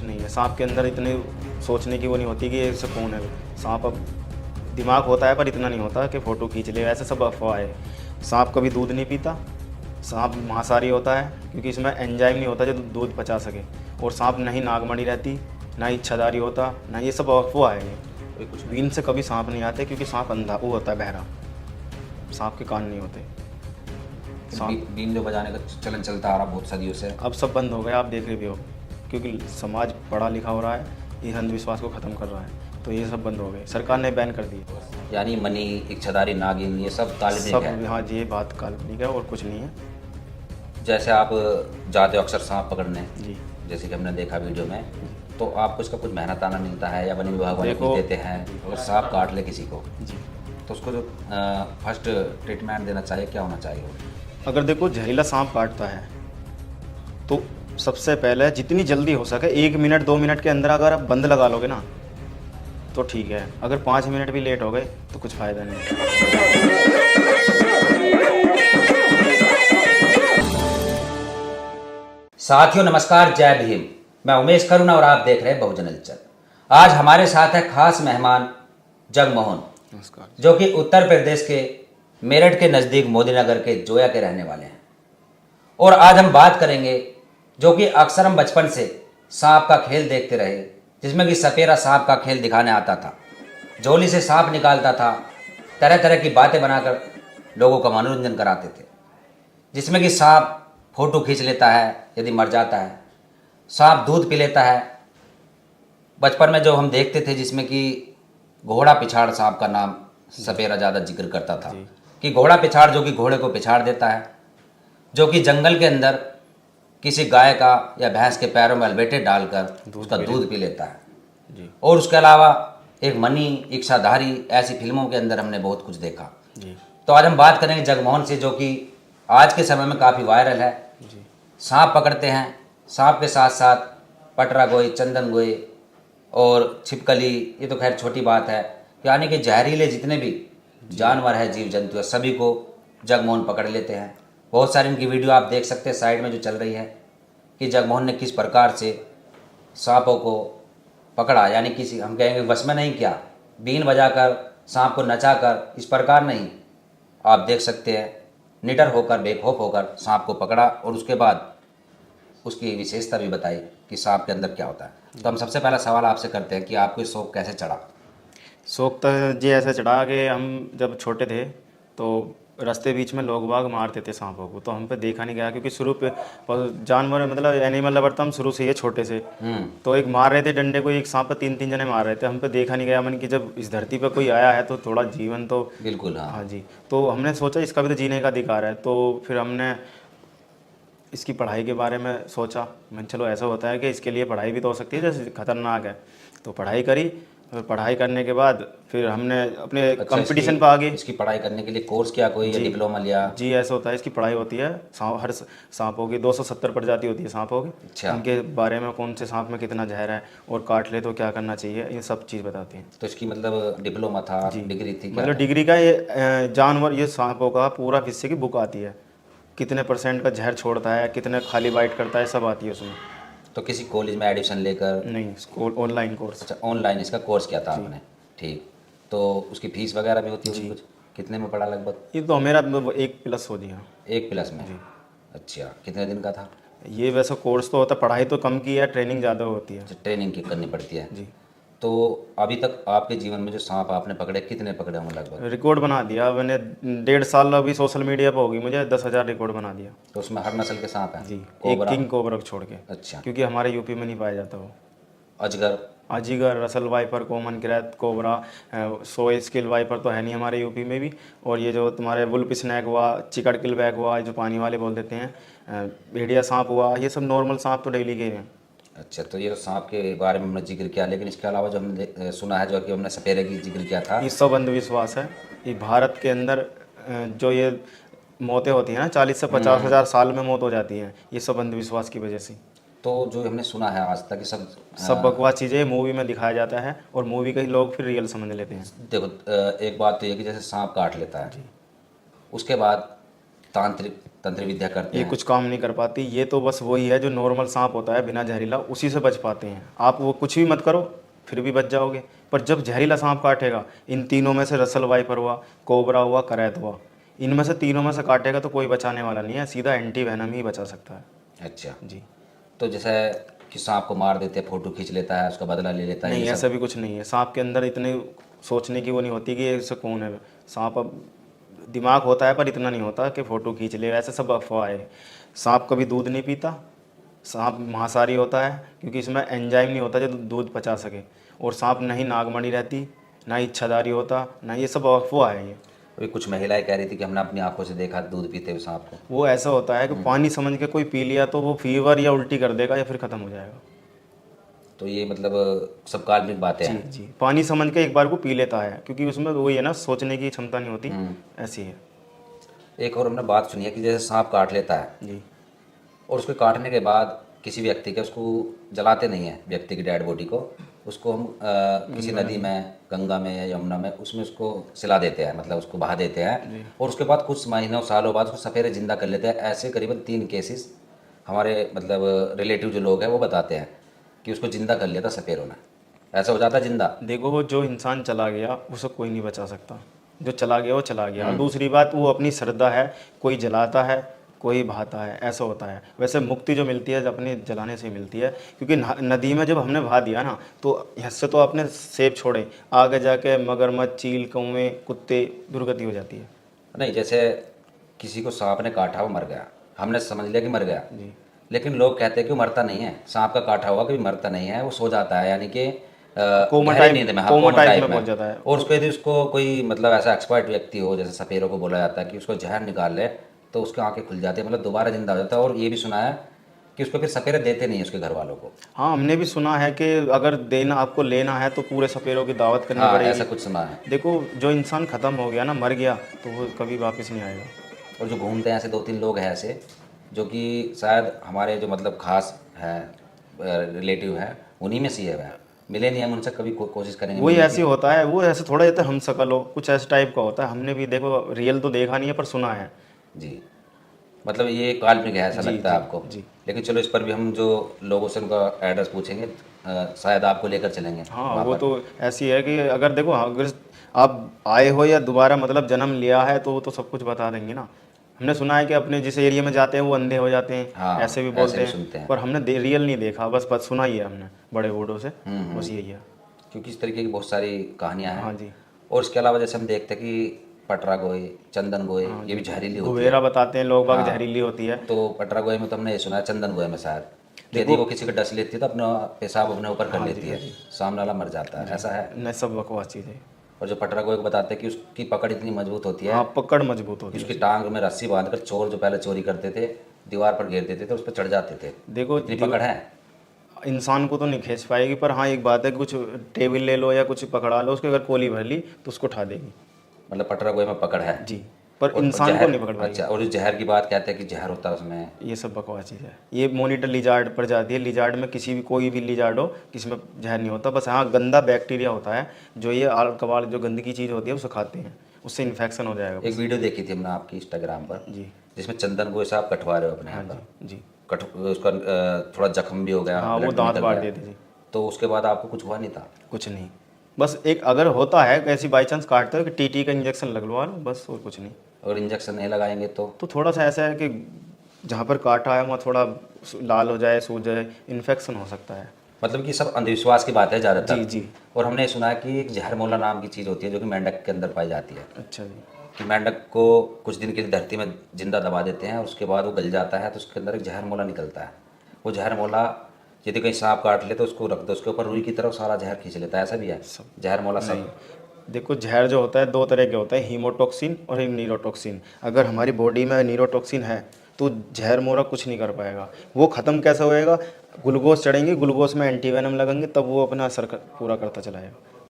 कुछ नहीं है। सांप के अंदर इतनी सोचने की वो नहीं होती कि ये कौन है। सांप अब दिमाग होता है पर इतना नहीं होता कि फ़ोटो खींच ले, ऐसे सब अफवाह है। सांप कभी दूध नहीं पीता, सांप मांसाहारी होता है क्योंकि इसमें एंजाइम नहीं होता जो दूध पचा सके। और सांप ना ही नागमणि रहती, ना ही इच्छाधारी होता, ना ये सब अफवाह है। ये कुछ बीन से कभी सांप नहीं आते क्योंकि सांप अंधा वो होता है, बहरा। सांप के कान नहीं होते। बीन जो बजाने का चलन चलता आ रहा बहुत सदियों से, अब सब बंद हो गया, आप देख रहे भी हो, क्योंकि समाज पढ़ा लिखा हो रहा है, ये अंधविश्वास को ख़त्म कर रहा है, तो ये सब बंद हो गए, सरकार ने बैन कर दी। यानी मनी, इच्छाधारी, नागिन, ये सब काल्पनिक सब है। हाँ जी, ये बात काल्पनिक है और कुछ नहीं है। जैसे आप जाते हो अक्सर सांप पकड़ने, जी जैसे कि हमने देखा वीडियो में, तो आपको इसका कुछ मेहनताना मिलता है या वन विभाग वाले कुछ देते हैं? अगर सांप काट ले किसी को जी, तो उसको जो फर्स्ट ट्रीटमेंट देना चाहिए, क्या होना चाहिए? अगर देखो जहरीला सांप काटता है तो सबसे पहले जितनी जल्दी हो सके 1 मिनट 2 मिनट के अंदर अगर आप बंद लगा लोगे ना तो ठीक है। अगर 5 मिनट भी लेट हो गए तो कुछ फ़ायदा नहीं। साथियों नमस्कार, जय भीम। मैं उमेश करुणा और आप देख रहे हैं बहुजन हलचल। आज हमारे साथ है खास मेहमान जगमोहन, नमस्कार। जो कि उत्तर प्रदेश के मेरठ के नज़दीक मोदीनगर के जोया के रहने वाले हैं। और आज हम बात करेंगे जो कि अक्सर हम बचपन से सांप का खेल देखते रहे, जिसमें कि सपेरा सांप का खेल दिखाने आता था, झोली से सांप निकालता था, तरह तरह की बातें बनाकर लोगों का मनोरंजन कराते थे, जिसमें कि सांप फोटो खींच लेता है यदि मर जाता है, सांप दूध पी लेता है। बचपन में जो हम देखते थे जिसमें कि घोड़ा पिछाड़ सांप का नाम सपेरा ज़्यादा जिक्र करता था कि घोड़ा पिछाड़ जो कि घोड़े को पिछाड़ देता है, जो कि जंगल के अंदर किसी गाय का या भैंस के पैरों में अलबेटे डालकर उसका दूध पी लेता है जी और उसके अलावा एक मनी, इच्छाधारी, ऐसी फिल्मों के अंदर हमने बहुत कुछ देखा। जी तो आज हम बात करेंगे जगमोहन से, जो कि आज के समय में काफ़ी वायरल है। जी सांप पकड़ते हैं, सांप के साथ साथ पटरा गोई, चंदन गोई और छिपकली, ये तो खैर छोटी बात है, यानी कि जहरीले जितने भी जानवर है, जीव जंतु है, सभी को जगमोहन पकड़ लेते हैं। बहुत सारी इनकी वीडियो आप देख सकते हैं साइड में जो चल रही है कि जगमोहन ने किस प्रकार से सांपों को पकड़ा, यानी किसी हम कहेंगे वश में नहीं किया, बीन बजाकर सांप को नचाकर, इस प्रकार नहीं, आप देख सकते हैं निडर होकर, बेखौफ होकर सांप को पकड़ा और उसके बाद उसकी विशेषता भी बताई कि सांप के अंदर क्या होता है। तो हम सबसे पहला सवाल आपसे करते हैं कि आपको ये शौक कैसे चढ़ा? शौक तो जी ऐसा चढ़ा कि हम जब छोटे थे तो रास्ते बीच में लोग बाग मारते थे सांपों को, तो हम पे देखा नहीं गया क्योंकि शुरू पे जानवर मतलब एनिमल लवर तो हम शुरू से ही है छोटे से। तो एक मार रहे थे डंडे को, एक सांप पे 3-3 जने मार रहे थे, हम पे देखा नहीं गया। मन की जब इस धरती पे कोई आया है तो थोड़ा जीवन तो बिल्कुल, हाँ। हाँ जी, तो हमने सोचा इसका भी तो जीने का अधिकार है। तो फिर हमने इसकी पढ़ाई के बारे में सोचा, मैं चलो ऐसा होता है कि इसके लिए पढ़ाई भी तो हो सकती है जैसे खतरनाक है। तो पढ़ाई करी, और पढ़ाई करने के बाद फिर हमने अपने कंपटीशन पर आगे इसकी पढ़ाई करने के लिए कोर्स किया कोई या डिप्लोमा लिया? जी ऐसा होता है, इसकी पढ़ाई होती है। हर सांपों की 270 प्रजाति होती है सांपों की। अच्छा। उनके बारे में कौन से सांप में कितना जहर है और काट ले तो क्या करना चाहिए, ये सब चीज़ बताती हैं। तो इसकी मतलब डिप्लोमा था, डिग्री थी क्या? मतलब डिग्री का ये जानवर, ये सांपों का पूरा हिस्से की बुक आती है, कितने % का जहर छोड़ता है, कितने खाली बाइट करता है, सब आती है उसमें। तो किसी कॉलेज में एडमिशन लेकर? नहीं, स्कूल ऑनलाइन कोर्स। अच्छा, ऑनलाइन इसका कोर्स किया था आपने, ठीक। तो उसकी फीस वगैरह भी होती होगी कुछ? कितने में पड़ा लगभग? ये तो मेरा 1+ हो दिया। 1+ में? अच्छा, कितने दिन का था? ये वैसा कोर्स तो होता, पढ़ाई तो कम की है, ट्रेनिंग ज़्यादा होती है। अच्छा, ट्रेनिंग की करनी पड़ती है जी। तो अभी तक आपके जीवन में जो सांप आपने पकड़े, कितने पकड़े होंगे लगभग? रिकॉर्ड बना दिया मैंने, 1.5 साल अभी सोशल मीडिया पर होगी, मुझे 10,000 रिकॉर्ड बना दिया। तो उसमें हर नस्ल के सांप हैं? जी, कोबरा? एक किंग कोबरा को छोड़ के, अच्छा। क्योंकि हमारे यूपी में नहीं पाया जाता वो। अजगर? अजीगर, Russell viper, common krait, cobra, saw scaled viper तो है नहीं हमारे यूपी में भी। और ये जो तुम्हारे वुल्फ स्नैक हुआ, चिकट किलबैक हुआ, जो पानी वाले बोल देते हैं, भेड़िया सांप हुआ, ये सब नॉर्मल सांप तो डेली के हैं। अच्छा, तो ये तो सांप के बारे में हमने जिक्र किया, लेकिन इसके अलावा जो हमने सुना है, जो कि हमने सपेरे की जिक्र किया था, ये सब अंधविश्वास है। ये भारत के अंदर जो ये मौतें होती हैं ना, 40 से 50 हज़ार साल में मौत हो जाती हैं, ये सब अंधविश्वास की वजह से। तो जो हमने सुना है आज तक, ये सब बकवास चीज़ें मूवी में दिखाया जाता है और मूवी के ही लोग फिर रियल समझ लेते हैं। देखो, एक बात तो ये कि जैसे सांप काट लेता है, उसके बाद तांत्रिक तंत्र विद्या करते ये हैं। कुछ काम नहीं कर पाती। ये तो बस वही है जो नॉर्मल सांप होता है बिना जहरीला, उसी से बच पाते हैं। आप वो कुछ भी मत करो फिर भी बच जाओगे। पर जब जहरीला सांप काटेगा, इन तीनों में से रसल वाइपर हुआ, कोबरा हुआ, करैत हुआ, इनमें से तीनों में से काटेगा तो कोई बचाने वाला नहीं है, सीधा एंटी वेनम ही बचा सकता है। अच्छा, जी। तो जैसे कि सांप को मार देते हैं, फोटो खींच लेता है, उसका बदला ले लेता है, नहीं, ये ऐसा सब। भी कुछ नहीं है। सांप के अंदर इतने सोचने की वो नहीं होती कि ये सुकून है। सांप अब दिमाग होता है पर इतना नहीं होता कि फ़ोटो खींच ले, ऐसे सब अफवाह है। सांप कभी दूध नहीं पीता, सांप मांसाहारी होता है क्योंकि इसमें एंजाइम नहीं होता जो दूध पचा सके। और सांप नहीं नागमणि रहती, ना इच्छाधारी होता, ना, ये सब अफवाह है ये। अभी कुछ महिलाएं कह रही थी कि हमने अपनी आंखों से देखा दूध पीते हुए सांप को। वो ऐसा होता है कि पानी समझ के कोई पी लिया तो वो फीवर या उल्टी कर देगा या फिर ख़त्म हो जाएगा। तो ये मतलब सब काल्पनिक बातें जी हैं। जी, पानी समझ के एक बार को पी लेता है क्योंकि उसमें वही है ना, सोचने की क्षमता नहीं होती, ऐसी है। एक और हमने बात सुनी है कि जैसे सांप काट लेता है जी और उसके काटने के बाद किसी व्यक्ति के, उसको जलाते नहीं है व्यक्ति की डेड बॉडी को, उसको हम किसी नदी में, गंगा में या यमुना में, उसमें उसको सिला देते हैं, मतलब उसको बहा देते हैं। और उसके बाद कुछ महीनों सालों बाद उसको सफेरे जिंदा कर लेते हैं। ऐसे करीबन 3 केसेस हमारे मतलब रिलेटिव जो लोग हैं वो बताते हैं कि उसको जिंदा कर लिया था सपेरों ने। ऐसा हो जाता है जिंदा। देखो, वो जो इंसान चला गया उसे कोई नहीं बचा सकता। जो चला गया वो चला गया। और दूसरी बात, वो अपनी श्रद्धा है, कोई जलाता है कोई बहाता है, ऐसा होता है। वैसे मुक्ति जो मिलती है जब अपने जलाने से मिलती है, क्योंकि नदी में जब हमने बहा दिया ना तो इससे तो आपने सेब छोड़े, आगे जाके मगरमच्छ, चील, कौवे, कुत्ते, दुर्गति हो जाती है। नहीं, जैसे किसी को सांप ने काटा, वो मर गया, हमने समझ लिया कि मर गया, जी। लेकिन लोग कहते हैं कि वो मरता नहीं है। सांप का काटा हुआ कभी मरता नहीं है, वो सो जाता है, यानी कि कोमा गहरी टाइप, नींद में, हाँ, कोमा कोमा टाइप टाइप में में। पहुंच जाता है। और उसको यदि उसको कोई मतलब ऐसा एक्सपर्ट व्यक्ति हो, जैसे सपेरों को बोला जाता है कि उसको जहर निकाल ले तो उसकी आंखें खुल जाती है, मतलब दोबारा जिंदा हो जाता है। और ये भी सुना है कि उसको फिर सपेरे देते नहीं है उसके घर वालों को। हाँ, हमने भी सुना है कि अगर देना, आपको लेना है तो पूरे सपेरों की दावत करनी हाँ, पड़ेगी। ऐसा कुछ सुना है। देखो, जो इंसान ख़त्म हो गया ना, मर गया, तो वो कभी वापस नहीं आएगा। और जो घूमते हैं ऐसे 2-3 लोग हैं ऐसे, जो कि शायद हमारे जो मतलब खास हैं रिलेटिव हैं, उन्हीं में से है। मिले नहीं, हम उनसे कभी कोशिश करेंगे वही मिलने ऐसे की। होता है, वो ऐसे थोड़ा जैसे हम शकल हो, कुछ ऐसे टाइप का होता है। हमने भी देखो रियल तो देखा नहीं है पर सुना है। जी, मतलब ये काल्पनिक है, ऐसा जी लगता है जी आपको। जी। लेकिन चलो, इस पर भी हम जो लोगों से उनका एड्रेस पूछेंगे, शायद आपको लेकर चलेंगे हाँ, वहाँ वो पर। तो ऐसी है कि अगर देखो, अगर आप आए हो या दोबारा मतलब जन्म लिया है तो वो तो सब कुछ बता देंगे ना। हमने सुना है कि अपने जिस एरिया में जाते हैं वो अंधे हो जाते हैं, हाँ, ऐसे भी ऐसे बोलते भी हैं। सुनते हैं। पर हमने रियल नहीं देखा, बस सुना ही है हमने बड़े बूढ़ों से, बस यही है। क्योंकि इस तरीके की बहुत सारी कहानियाँ हैं। हाँ जी। और इसके अलावा जैसे हम देखते हैं कि पटरा गोए, चंदन गोए, ये भी जहरीली होती है। घुबेरा बताते हैं लोग बाग, हाँ। जहरीली होती है। तो पटरा गोए में तो हमने ये सुना है, चंदन गोए में शायद यदि देखो, वो किसी को डस लेती है तो अपना पेशाब अपने ऊपर कर हाँ जी, लेती हाँ है, जी। सामने वाला मर जाता है, ऐसा है। न, सब बकवास चीज़ है। और जो पटरा गोए को बताते हैं कि उसकी पकड़ इतनी मजबूत होती है हाँ, पकड़ मजबूत कि होती है। उसकी टांग में रस्सी बांधकर चोर जो पहले चोरी करते थे, दीवार पर घेर देते थे, उस पर चढ़ जाते थे। देखो, इतनी पकड़ है। इंसान को तो नहीं खींच पाएगी, पर हाँ एक बात है, कुछ टेबल ले लो या कुछ पकड़ा लो, उसके अगर कोली भर ली तो उसको उठा देगी। मतलब पटरा गोए में पकड़ है। जी, पर और इंसान को जहर, नहीं पकड़ पाएगी। अच्छा, और जो जहर की बात कहते हैं कि जहर होता है उसमें, ये सब बकवास चीज़ है। ये मॉनिटर लिजार्ड पर जाती है। लिजार्ड में किसी भी, कोई भी लिजार्ड हो, किसी में जहर नहीं होता। बस हाँ, गंदा बैक्टीरिया होता है जो ये आल कबाड़, जो गंदगी चीज़ होती है उसे खाते हैं, उससे इन्फेक्शन हो जाएगा। एक वीडियो देखी थी हमने आपकी इंस्टाग्राम पर, जी जिसमें चंदन गोए से आप कटवा रहे हो अपने हाँ यहाँ पर। जी जी। कट उसका थोड़ा जख्म भी हो गया, हाँ, वो ब्लड भी दांत निकल फाड़ गया। देते जी। तो उसके बाद आपको कुछ हुआ नहीं था? कुछ नहीं, बस एक अगर होता है ऐसी बाई चांस काटते हो कि टीटी का इंजेक्शन लगवा लो, बस, और कुछ नहीं। और इंजेक्शन नहीं लगाएंगे तो? तो थोड़ा सा ऐसा है कि जहाँ पर काटा है वहाँ थोड़ा लाल हो जाए, सूज जाए, इन्फेक्शन हो सकता है। मतलब कि सब अंधविश्वास की बात है ज़्यादातर। जी जी। और हमने सुना है कि एक जहरमोला नाम की चीज़ होती है जो कि मेंढक के अंदर पाई जाती है, अच्छा जी। कि मेंढक को कुछ दिन के लिए धरती में जिंदा दबा देते हैं, उसके बाद वो गल जाता है तो उसके अंदर एक जहरमोला निकलता है। वो जहरमोला यदि कहीं सांप काट ले तो उसको रख दो, उसके ऊपर रुई की तरफ सारा जहर खींच लेता है, ऐसा भी है? जहरमोला सब? देखो, जहर जो होता है 2 तरह के होते हैं, हीमोटॉक्सिन और एक नीरोटॉक्सिन। अगर हमारी बॉडी में नीरोटॉक्सिन है तो जहर मोरा कुछ नहीं कर पाएगा। वो ख़त्म कैसे होएगा? ग्लूकोज चढ़ेंगे, ग्लूकोज में एंटीवेनम लगेंगे, तब वो अपना असर पूरा करता चलाएगा।